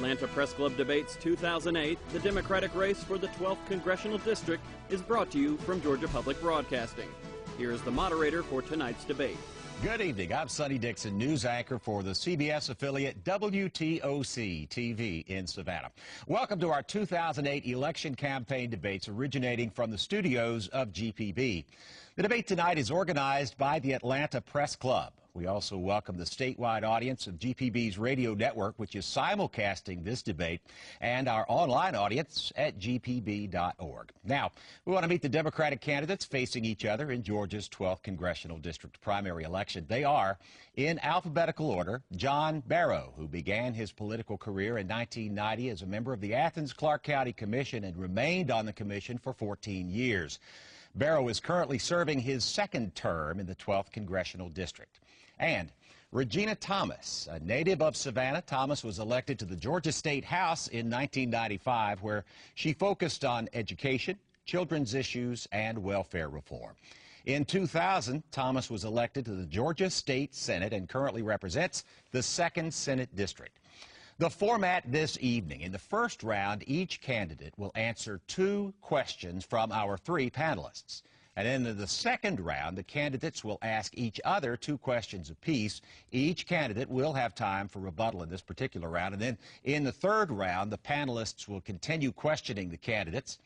Atlanta Press Club Debates 2008, the Democratic race for the 12th Congressional District, is brought to you from Georgia Public Broadcasting. Here is the moderator for tonight's debate. Good evening. I'm Sonny Dixon, news anchor for the CBS affiliate WTOC-TV in Savannah. Welcome to our 2008 election campaign debates originating from the studios of GPB. The debate tonight is organized by the Atlanta Press Club. We also welcome the statewide audience of GPB's radio network, which is simulcasting this debate, and our online audience at gpb.org. Now, we want to meet the Democratic candidates facing each other in Georgia's 12th Congressional District primary election. They are, in alphabetical order, John Barrow, who began his political career in 1990 as a member of the Athens-Clarke County Commission and remained on the commission for 14 years. Barrow is currently serving his second term in the 12th Congressional District. And Regina Thomas, a native of Savannah. Thomas was elected to the Georgia State House in 1995, where she focused on education, children's issues, and welfare reform. In 2000, Thomas was elected to the Georgia State Senate and currently represents the 2nd Senate District. The format this evening: in the first round, each candidate will answer 2 questions from our 3 panelists. And then in the second round, the candidates will ask each other 2 questions apiece. Each candidate will have time for rebuttal in this particular round. And then in the third round, the panelists will continue questioning the candidates.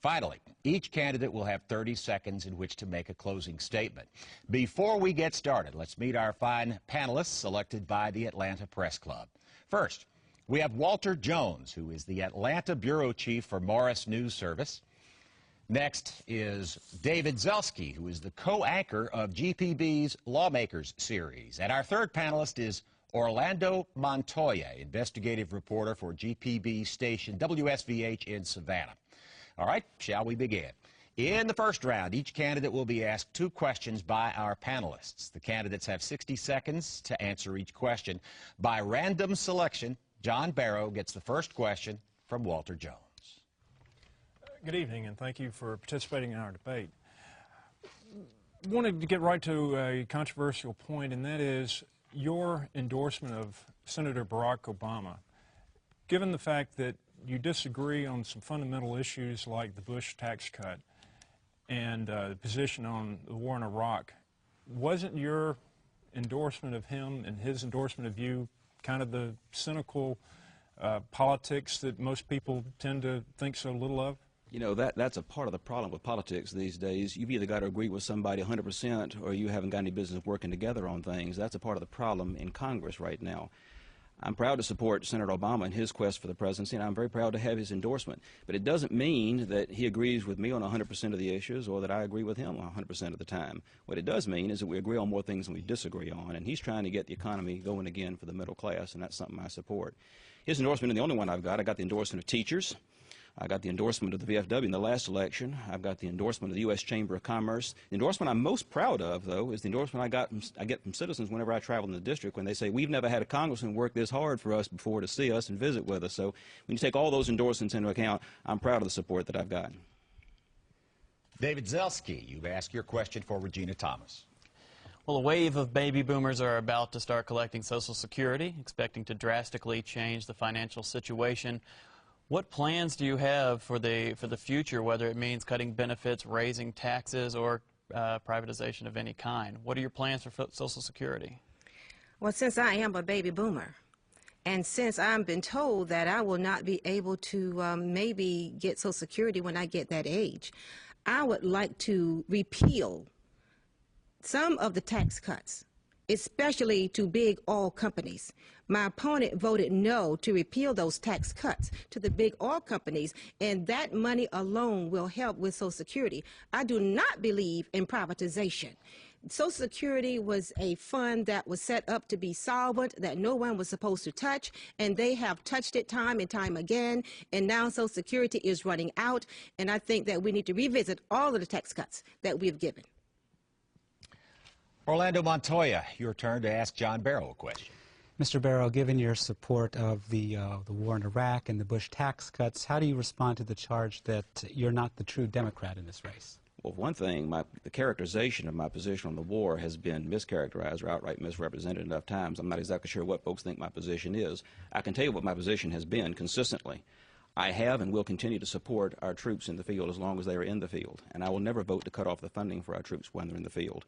Finally, each candidate will have 30 seconds in which to make a closing statement. Before we get started, let's meet our fine panelists selected by the Atlanta Press Club. First, we have Walter Jones, who is the Atlanta Bureau Chief for Morris News Service. Next is David Zelski, who is the co-anchor of GPB's Lawmakers series. And our third panelist is Orlando Montoya, investigative reporter for GPB station WSVH in Savannah. All right, shall we begin? In the first round, each candidate will be asked 2 questions by our panelists. The candidates have 60 seconds to answer each question. By random selection, John Barrow gets the first question from Walter Jones. Good evening, and thank you for participating in our debate. I wanted to get right to a controversial point, and that is your endorsement of Senator Barack Obama. Given the fact that you disagree on some fundamental issues like the Bush tax cut and the position on the war in Iraq, wasn't your endorsement of him and his endorsement of you kind of the cynical politics that most people tend to think so little of? You know, that's a part of the problem with politics these days. You've either got to agree with somebody 100% or you haven't got any business working together on things. That's a part of the problem in Congress right now. I'm proud to support Senator Obama in his quest for the presidency, and I'm very proud to have his endorsement. But it doesn't mean that he agrees with me on 100% of the issues or that I agree with him 100% of the time. What it does mean is that we agree on more things than we disagree on, and he's trying to get the economy going again for the middle class, and that's something I support. His endorsement is the only one I've got. I got the endorsement of teachers. I got the endorsement of the VFW in the last election. I've got the endorsement of the U.S. Chamber of Commerce. The endorsement I'm most proud of, though, is the endorsement I get from citizens whenever I travel in the district when they say, we've never had a congressman work this hard for us before to see us and visit with us. So when you take all those endorsements into account, I'm proud of the support that I've gotten. David Zelski, you've asked your question for Regina Thomas. Well, a wave of baby boomers are about to start collecting Social Security, expecting to drastically change the financial situation. What plans do you have for the future, whether it means cutting benefits, raising taxes, or privatization of any kind? What are your plans for Social Security? Well, since I am a baby boomer, and since I've been told that I will not be able to maybe get Social Security when I get that age, I would like to repeal some of the tax cuts, especially to big oil companies. My opponent voted no to repeal those tax cuts to the big oil companies, and that money alone will help with Social Security. I do not believe in privatization. Social Security was a fund that was set up to be solvent, that no one was supposed to touch, and they have touched it time and time again, and now Social Security is running out, and I think that we need to revisit all of the tax cuts that we've given. Orlando Montoya, your turn to ask John Barrow a question. Mr. Barrow, given your support of the war in Iraq and the Bush tax cuts, how do you respond to the charge that you're not the true Democrat in this race? Well, one thing, the characterization of my position on the war has been mischaracterized or outright misrepresented enough times. I'm not exactly sure what folks think my position is. I can tell you what my position has been consistently. I have and will continue to support our troops in the field as long as they are in the field, and I will never vote to cut off the funding for our troops when they're in the field.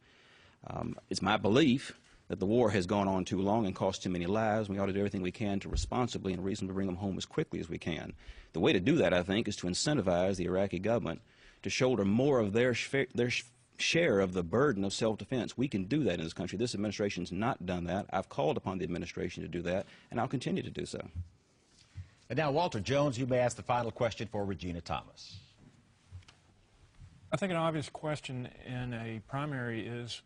It's my belief that the war has gone on too long and cost too many lives. We ought to do everything we can to responsibly and reasonably bring them home as quickly as we can. The way to do that, I think, is to incentivize the Iraqi government to shoulder more of their share of the burden of self-defense. We can do that in this country. This administration's not done that. I've called upon the administration to do that, and I'll continue to do so. And now, Walter Jones, you may ask the final question for Regina Thomas. I think an obvious question in a primary is,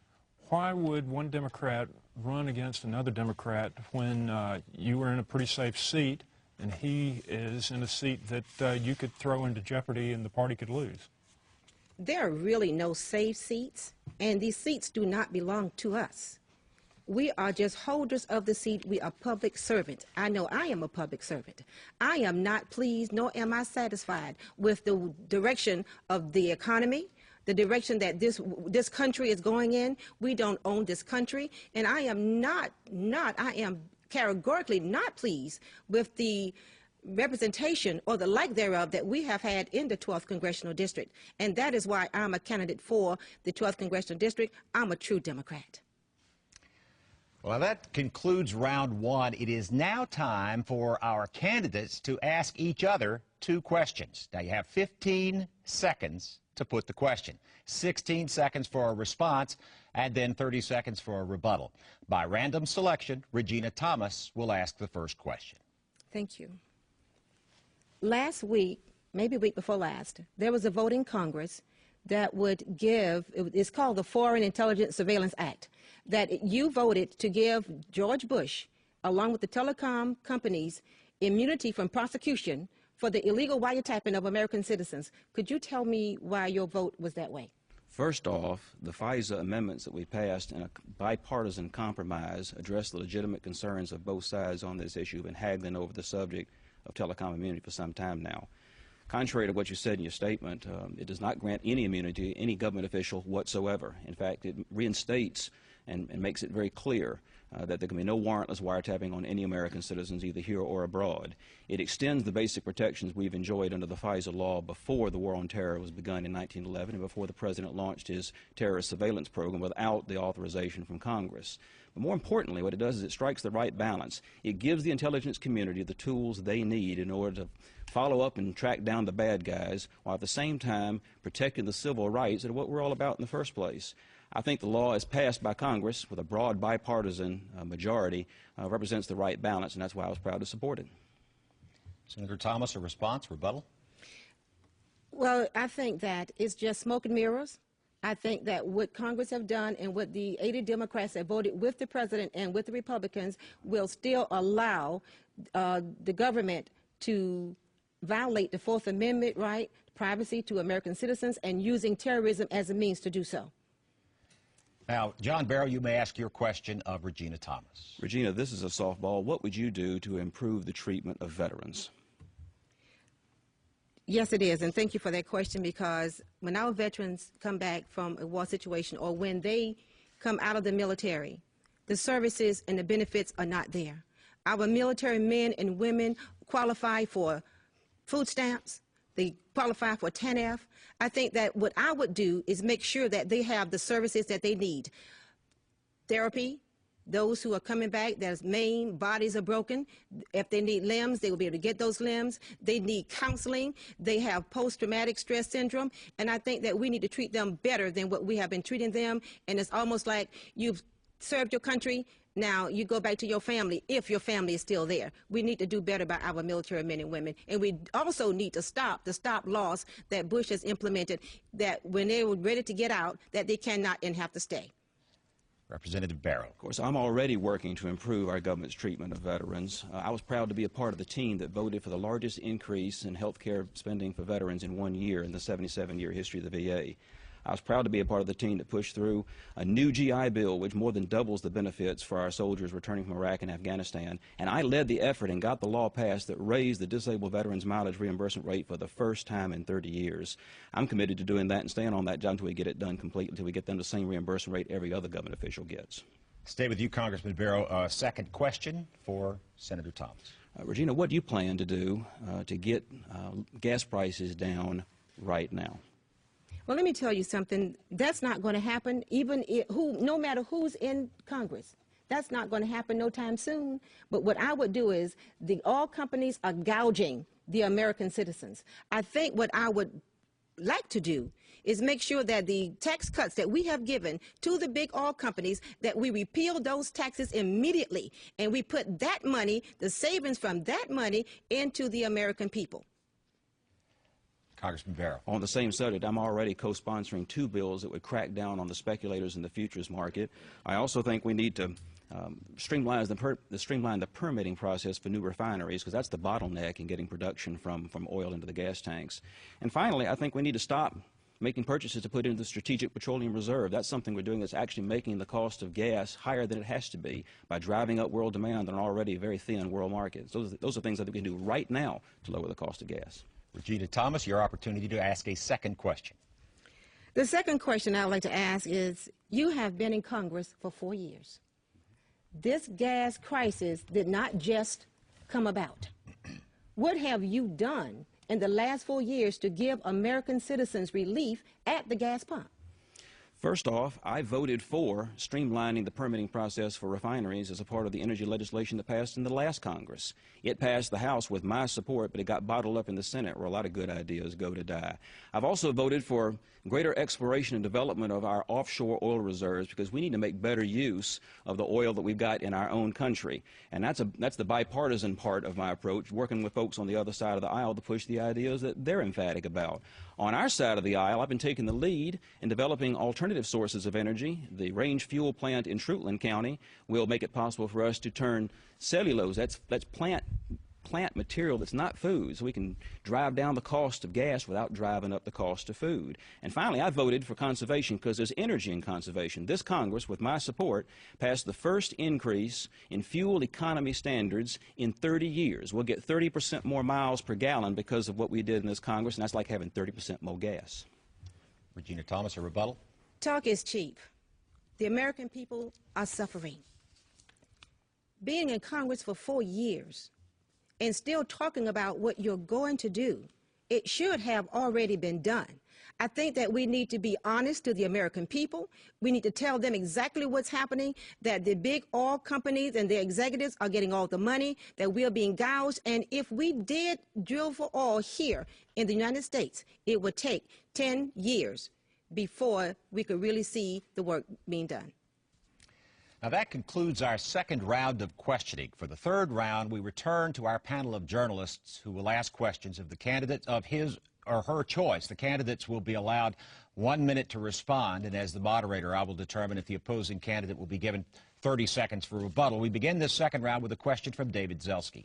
why would one Democrat run against another Democrat when you were in a pretty safe seat and he is in a seat that you could throw into jeopardy and the party could lose? There are really no safe seats, and these seats do not belong to us. We are just holders of the seat. We are public servants. I know I am a public servant. I am not pleased, nor am I satisfied with the direction of the economy, the direction that this country is going in. We don't own this country, and I am I am categorically not pleased with the representation or the lack thereof that we have had in the 12th Congressional District, and that is why I'm a candidate for the 12th Congressional District. I'm a true Democrat. Well, that concludes round one. It is now time for our candidates to ask each other 2 questions. Now, you have 15 seconds to put the question, 16 seconds for a response, and then 30 seconds for a rebuttal. By random selection, Regina Thomas will ask the first question. Thank you. Last week, maybe week before last, there was a vote in Congress that would give, it's called the Foreign Intelligence Surveillance Act, that you voted to give George Bush, along with the telecom companies, immunity from prosecution for the illegal wiretapping of American citizens. Could you tell me why your vote was that way? First off, the FISA amendments that we passed in a bipartisan compromise address the legitimate concerns of both sides on this issue. We've been haggling over the subject of telecom immunity for some time now. Contrary to what you said in your statement, it does not grant any immunity to any government official whatsoever. In fact, it reinstates and makes it very clear that there can be no warrantless wiretapping on any American citizens, either here or abroad. It extends the basic protections we've enjoyed under the FISA law before the war on terror was begun in 1911 and before the President launched his terrorist surveillance program without the authorization from Congress. But more importantly, what it does is it strikes the right balance. It gives the intelligence community the tools they need in order to follow up and track down the bad guys, while at the same time protecting the civil rights that are what we're all about in the first place. I think the law as passed by Congress with a broad bipartisan majority represents the right balance, and that's why I was proud to support it. Senator Thomas, a response, rebuttal? Well, I think that it's just smoke and mirrors. I think that what Congress have done and what the 80 Democrats that voted with the president and with the Republicans will still allow the government to violate the Fourth Amendment right, privacy to American citizens, and using terrorism as a means to do so. Now, John Barrow, you may ask your question of Regina Thomas. Regina, this is a softball. What would you do to improve the treatment of veterans? Yes, it is, and thank you for that question, because when our veterans come back from a war situation or when they come out of the military, the services and the benefits are not there. Our military men and women qualify for food stamps. They qualify for TANF. I think that what I would do is make sure that they have the services that they need. Therapy, those who are coming back, their main bodies are broken. If they need limbs, they will be able to get those limbs. They need counseling. They have post-traumatic stress syndrome. And I think that we need to treat them better than what we have been treating them. And it's almost like you've served your country, now you go back to your family if your family is still there. We need to do better by our military men and women. And we also need to stop the stop laws that Bush has implemented, that when they were ready to get out, that they cannot and have to stay. Representative Barrow. Of course, I'm already working to improve our government's treatment of veterans. I was proud to be a part of the team that voted for the largest increase in health care spending for veterans in 1 year in the 77-year history of the VA. I was proud to be a part of the team that pushed through a new GI Bill, which more than doubles the benefits for our soldiers returning from Iraq and Afghanistan. And I led the effort and got the law passed that raised the disabled veterans mileage reimbursement rate for the first time in 30 years. I'm committed to doing that and staying on that job until we get it done completely, until we get them the same reimbursement rate every other government official gets. Stay with you, Congressman Barrow. Second question for Senator Thomas. Regina, what do you plan to do to get gas prices down right now? Well, let me tell you something. That's not going to happen, no matter who's in Congress. That's not going to happen no time soon. But what I would do is, all companies are gouging the American citizens. I think what I would like to do is make sure that the tax cuts that we have given to the big oil companies, that we repeal those taxes immediately, and we put that money, the savings from that money, into the American people. Congressman Barrow. On the same subject, I'm already co-sponsoring 2 bills that would crack down on the speculators in the futures market. I also think we need to streamline the permitting process for new refineries, because that's the bottleneck in getting production from oil into the gas tanks. And finally, I think we need to stop making purchases to put into the Strategic Petroleum Reserve. That's something we're doing that's actually making the cost of gas higher than it has to be by driving up world demand on an already very thin world market. Those are things that we can do right now to lower the cost of gas. Regina Thomas, your opportunity to ask a second question. The second question I would like to ask is, you have been in Congress for 4 years. This gas crisis did not just come about. What have you done in the last 4 years to give American citizens relief at the gas pump? First off, I voted for streamlining the permitting process for refineries as a part of the energy legislation that passed in the last Congress. It passed the House with my support, but it got bottled up in the Senate, where a lot of good ideas go to die. I've also voted for greater exploration and development of our offshore oil reserves, because we need to make better use of the oil that we've got in our own country. And that's the bipartisan part of my approach, working with folks on the other side of the aisle to push the ideas that they're emphatic about. On our side of the aisle, I've been taking the lead in developing alternative sources of energy. The Range Fuel plant in Fruitland County will make it possible for us to turn cellulose, that's plant material that's not food, so we can drive down the cost of gas without driving up the cost of food. And finally, I voted for conservation, because there's energy in conservation. This Congress, with my support, passed the first increase in fuel economy standards in 30 years. We'll get 30% more miles per gallon because of what we did in this Congress, and that's like having 30% more gas. Regina Thomas, a rebuttal. Talk is cheap. The American people are suffering. Being in Congress for 4 years and still talking about what you're going to do, it should have already been done. I think that we need to be honest to the American people. We need to tell them exactly what's happening, that the big oil companies and their executives are getting all the money, that we are being gouged. And if we did drill for oil here in the United States, it would take 10 years before we could really see the work being done. Now, that concludes our second round of questioning. For the third round, we return to our panel of journalists who will ask questions of the candidates of his or her choice. The candidates will be allowed 1 minute to respond, and as the moderator, I will determine if the opposing candidate will be given 30 seconds for rebuttal. We begin this second round with a question from David Zelski.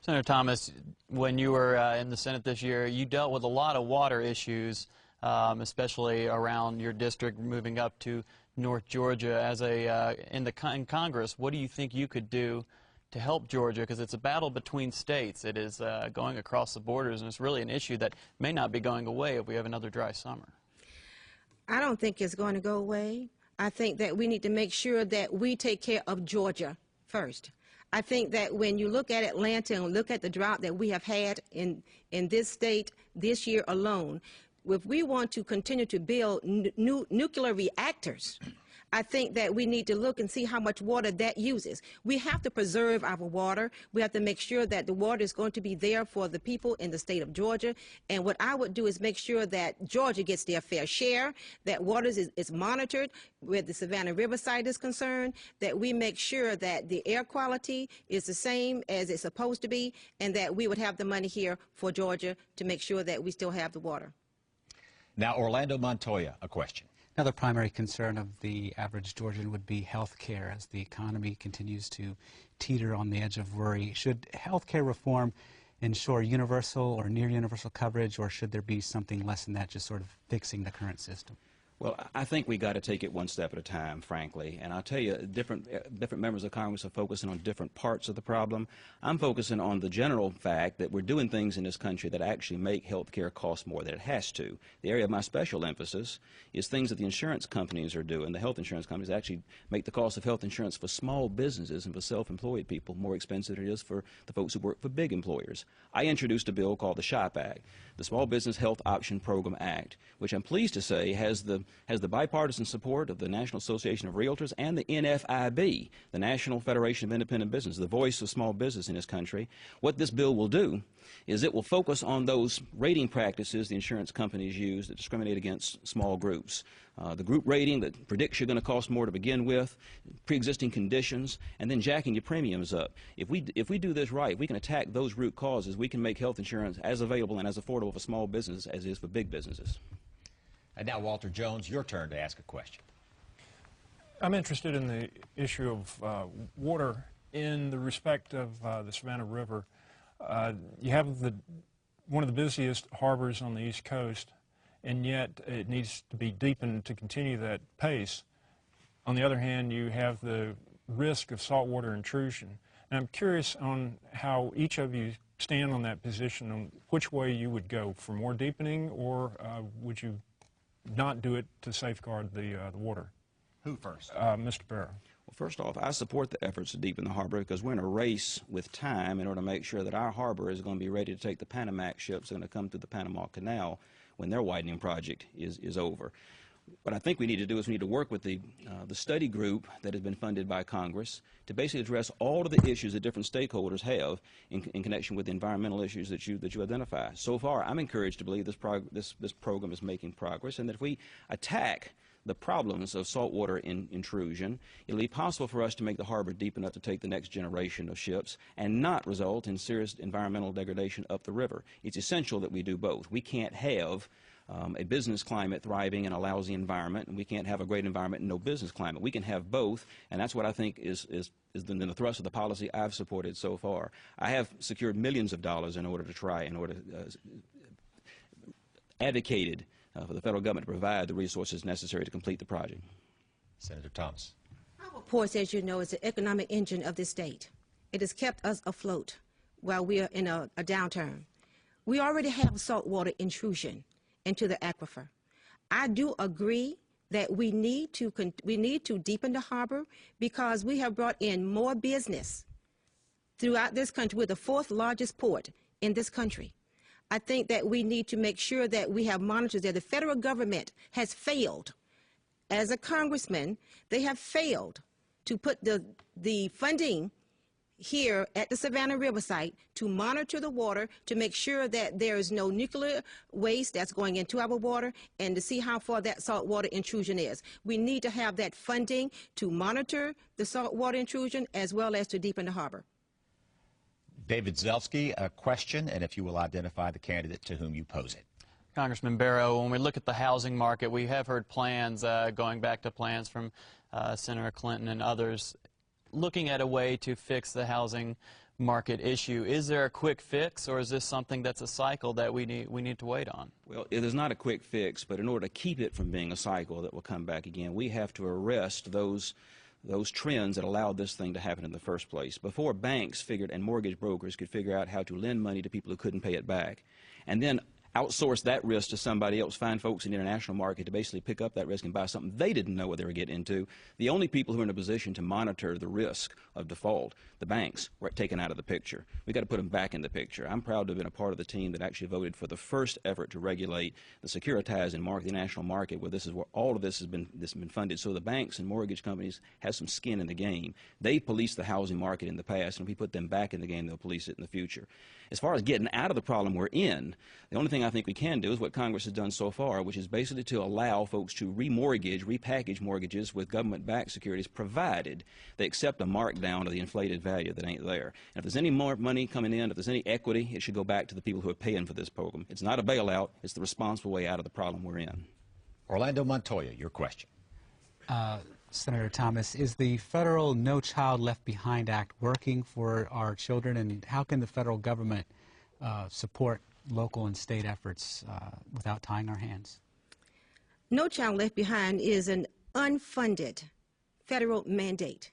Senator Thomas, when you were in the Senate this year, you dealt with a lot of water issues, especially around your district moving up to North Georgia. As in Congress, what do you think you could do to help Georgia? Because it's a battle between states. It is going across the borders, and it's really an issue that may not be going away if we have another dry summer. I don't think it's going to go away. I think that we need to make sure that we take care of Georgia first. I think that when you look at Atlanta and look at the drought that we have had in this state this year alone, if we want to continue to build new nuclear reactors, I think that we need to look and see how much water that uses. We have to preserve our water. We have to make sure that the water is going to be there for the people in the state of Georgia. And what I would do is make sure that Georgia gets their fair share, that water is monitored where the Savannah River site is concerned, that we make sure that the air quality is the same as it's supposed to be, and that we would have the money here for Georgia to make sure that we still have the water. Now, Orlando Montoya, a question. Another primary concern of the average Georgian would be health care as the economy continues to teeter on the edge of worry. Should health care reform ensure universal or near universal coverage, or should there be something less than that, just sort of fixing the current system? Well, I think we got to take it one step at a time, frankly. And I'll tell you, different members of Congress are focusing on different parts of the problem. I'm focusing on the general fact that we're doing things in this country that actually make health care cost more than it has to. The area of my special emphasis is things that the insurance companies are doing. The health insurance companies actually make the cost of health insurance for small businesses and for self-employed people more expensive than it is for the folks who work for big employers. I introduced a bill called the SHOP Act, the Small Business Health Option Program Act, which I'm pleased to say has the bipartisan support of the National Association of Realtors and the NFIB, the National Federation of Independent Business, the voice of small business in this country. What this bill will do is it will focus on those rating practices the insurance companies use that discriminate against small groups. The group rating that predicts you're going to cost more to begin with, pre-existing conditions, and then jacking your premiums up. If we do this right, we can attack those root causes. We can make health insurance as available and as affordable for small business as it is for big businesses. And now, Walter Jones, your turn to ask a question. I'm interested in the issue of water in the respect of the Savannah River. You have one of the busiest harbors on the East Coast, and yet it needs to be deepened to continue that pace. On the other hand, you have the risk of saltwater intrusion. And I'm curious on how each of you stand on that position, on which way you would go, for more deepening, or would you not do it to safeguard the water? Who first? Mr. Barrow. Well, first off, I support the efforts to deepen the harbor because we're in a race with time in order to make sure that our harbor is going to be ready to take the Panamax ships that are going to come through the Panama Canal when their widening project is over. What I think we need to do is we need to work with the study group that has been funded by Congress to basically address all of the issues that different stakeholders have in connection with the environmental issues that you identify. So far, I'm encouraged to believe this program is making progress, and that if we attack the problems of saltwater intrusion, it'll be possible for us to make the harbor deep enough to take the next generation of ships and not result in serious environmental degradation up the river. It's essential that we do both. We can't have a business climate thriving in a lousy environment, and we can't have a great environment and no business climate. We can have both, and that's what I think is the thrust of the policy I've supported so far. I have secured millions of dollars advocated for the federal government to provide the resources necessary to complete the project. Senator Thomas. Our ports, as you know, is the economic engine of this state. It has kept us afloat while we are in a downturn. We already have saltwater intrusion into the aquifer. I do agree that we need to deepen the harbor because we have brought in more business throughout this country. We're the fourth largest port in this country. I think that we need to make sure that we have monitors there. The federal government has failed. As a congressman, they have failed to put the funding here at the Savannah River site to monitor the water, to make sure that there is no nuclear waste that's going into our water, and to see how far that saltwater intrusion is. We need to have that funding to monitor the saltwater intrusion as well as to deepen the harbor. David Zelski, a question, and if you will identify the candidate to whom you pose it. Congressman Barrow, when we look at the housing market, we have heard plans, going back to plans from Senator Clinton and others, looking at a way to fix the housing market issue. Is there a quick fix, or is this something that's a cycle that we need to wait on? Well, it is not a quick fix, but in order to keep it from being a cycle that will come back again, we have to arrest those trends that allowed this thing to happen in the first place. Before banks and mortgage brokers could figure out how to lend money to people who couldn't pay it back, and then outsource that risk to somebody else, find folks in the international market to basically pick up that risk and buy something they didn't know what they were getting into. The only people who are in a position to monitor the risk of default, the banks, were taken out of the picture. We've got to put them back in the picture. I'm proud to have been a part of the team that actually voted for the first effort to regulate the securitized and market, the national market, where this is where all of this has been funded. So the banks and mortgage companies have some skin in the game. They policed the housing market in the past, and if we put them back in the game, they'll police it in the future. As far as getting out of the problem we're in, the only thing I think we can do is what Congress has done so far, which is basically to allow folks to repackage mortgages with government-backed securities, provided they accept a markdown of the inflated value that ain't there. And if there's any more money coming in, if there's any equity, it should go back to the people who are paying for this program. It's not a bailout. It's the responsible way out of the problem we're in. Orlando Montoya, your question. Senator Thomas, is the federal No Child Left Behind Act working for our children, and how can the federal government support local and state efforts without tying our hands? No Child Left Behind is an unfunded federal mandate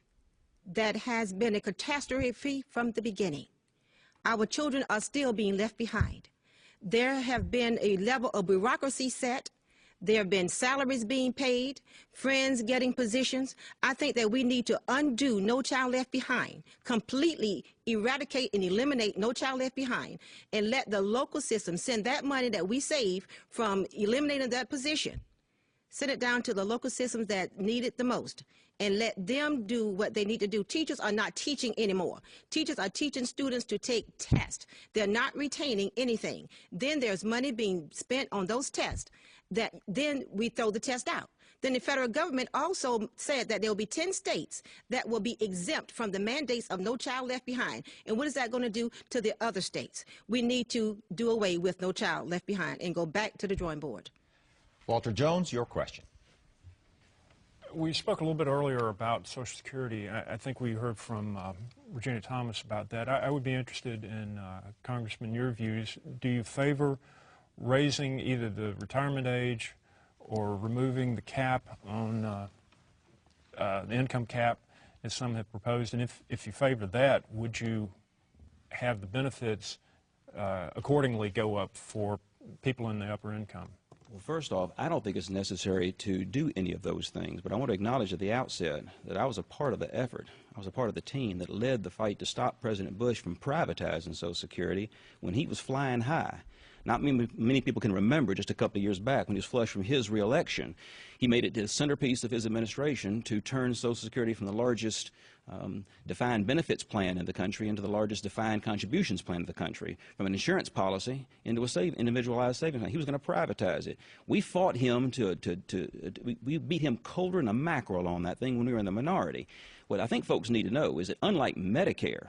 that has been a catastrophe from the beginning. Our children are still being left behind. There have been a level of bureaucracy set. There have been salaries being paid, friends getting positions. I think that we need to undo No Child Left Behind, completely eradicate and eliminate No Child Left Behind, and let the local system send that money that we save from eliminating that position, send it down to the local systems that need it the most, and let them do what they need to do. Teachers are not teaching anymore. Teachers are teaching students to take tests. They're not retaining anything. Then there's money being spent on those tests that then we throw the test out. Then the federal government also said that there will be 10 states that will be exempt from the mandates of No Child Left Behind. And what is that going to do to the other states? We need to do away with No Child Left Behind and go back to the drawing board. Walter Jones, your question. We spoke a little bit earlier about Social Security. I think we heard from Regina Thomas about that. I would be interested in, Congressman, your views. Do you favor raising either the retirement age or removing the cap on the income cap, as some have proposed? And if you favor that, would you have the benefits accordingly go up for people in the upper income? Well, first off, I don't think it's necessary to do any of those things, but I want to acknowledge at the outset that I was a part of the effort. I was a part of the team that led the fight to stop President Bush from privatizing Social Security when he was flying high. Not many people can remember just a couple of years back when he was flushed from his reelection. He made it the centerpiece of his administration to turn Social Security from the largest defined benefits plan in the country into the largest defined contributions plan in the country, from an insurance policy into a individualized savings plan. He was going to privatize it. We fought him we beat him colder than a mackerel on that thing when we were in the minority. What I think folks need to know is that unlike Medicare,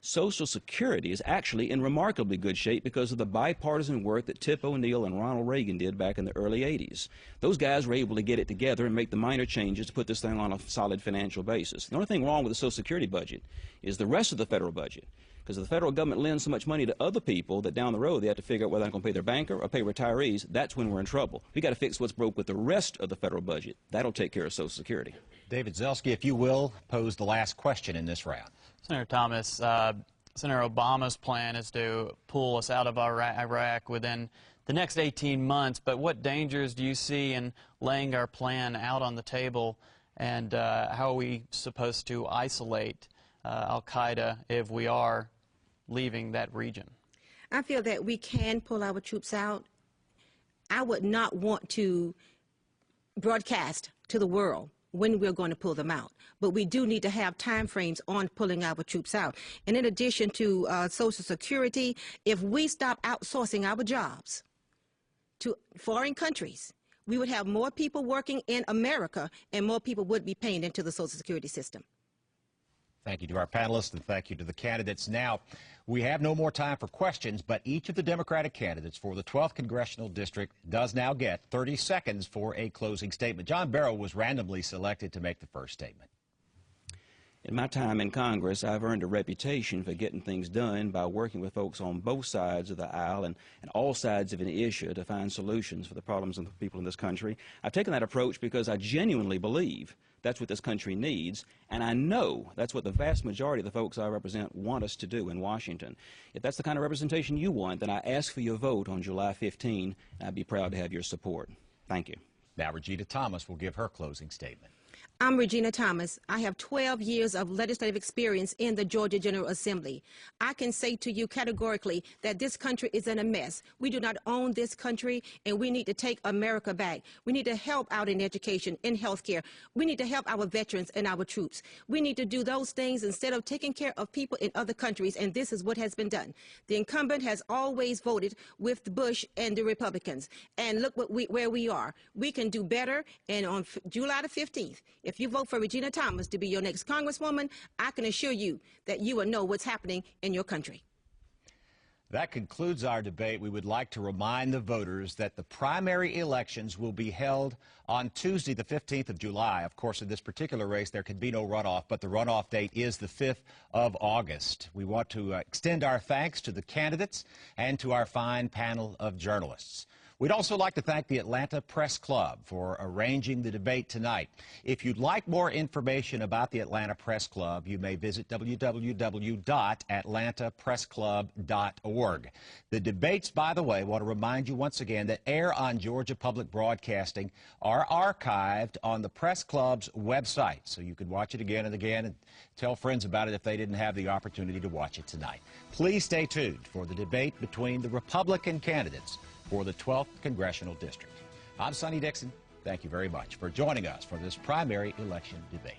Social Security is actually in remarkably good shape because of the bipartisan work that Tip O'Neill and Ronald Reagan did back in the early 80s. Those guys were able to get it together and make the minor changes to put this thing on a solid financial basis. The only thing wrong with the Social Security budget is the rest of the federal budget, because the federal government lends so much money to other people that down the road they have to figure out whether they're going to pay their banker or pay retirees. That's when we're in trouble. We've got to fix what's broke with the rest of the federal budget. That'll take care of Social Security. David Zelski, if you will, pose the last question in this round. Senator Thomas, Senator Obama's plan is to pull us out of Iraq within the next 18 months, but what dangers do you see in laying our plan out on the table, and how are we supposed to isolate al-Qaeda if we are leaving that region? I feel that we can pull our troops out. I would not want to broadcast to the world when we're going to pull them out, but we do need to have time frames on pulling our troops out. And in addition to Social Security, if we stop outsourcing our jobs to foreign countries, we would have more people working in America and more people would be paying into the Social Security system. Thank you to our panelists and thank you to the candidates. Now, we have no more time for questions, but each of the Democratic candidates for the 12th Congressional District does now get 30 seconds for a closing statement. John Barrow was randomly selected to make the first statement. In my time in Congress, I've earned a reputation for getting things done by working with folks on both sides of the aisle and all sides of an issue to find solutions for the problems of the people in this country. I've taken that approach because I genuinely believe that's what this country needs, and I know that's what the vast majority of the folks I represent want us to do in Washington. If that's the kind of representation you want, then I ask for your vote on July 15, and I'd be proud to have your support. Thank you. Now, Regina Thomas will give her closing statement. I'm Regina Thomas. I have 12 years of legislative experience in the Georgia General Assembly. I can say to you categorically that this country is in a mess. We do not own this country, and we need to take America back. We need to help out in education, in health care. We need to help our veterans and our troops. We need to do those things instead of taking care of people in other countries, and this is what has been done. The incumbent has always voted with Bush and the Republicans, and look where we are. We can do better, and on July the 15th, if you vote for Regina Thomas to be your next Congresswoman, I can assure you that you will know what's happening in your country. That concludes our debate. We would like to remind the voters that the primary elections will be held on Tuesday, the 15th of July. Of course, in this particular race, there can be no runoff, but the runoff date is the 5th of August. We want to extend our thanks to the candidates and to our fine panel of journalists. We'd also like to thank the Atlanta Press Club for arranging the debate tonight. If you'd like more information about the Atlanta Press Club, you may visit www.atlantapressclub.org. The debates, by the way, I want to remind you once again that air on Georgia Public Broadcasting are archived on the Press Club's website, so you can watch it again and again and tell friends about it if they didn't have the opportunity to watch it tonight. Please stay tuned for the debate between the Republican candidates for the 12th Congressional District. I'm Sonny Dixon. Thank you very much for joining us for this primary election debate.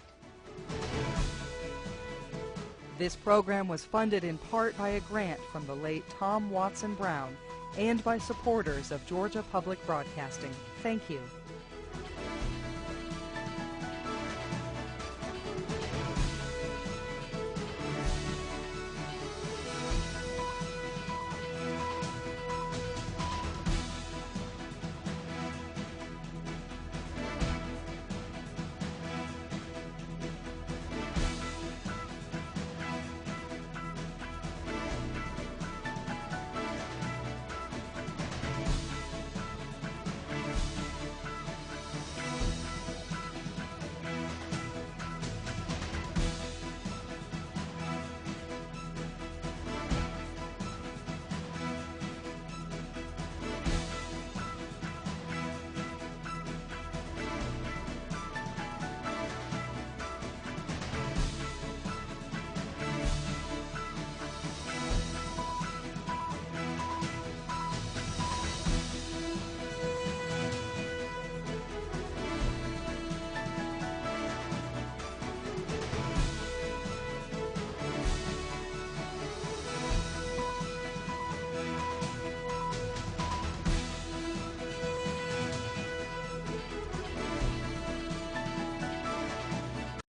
This program was funded in part by a grant from the late Tom Watson Brown and by supporters of Georgia Public Broadcasting. Thank you.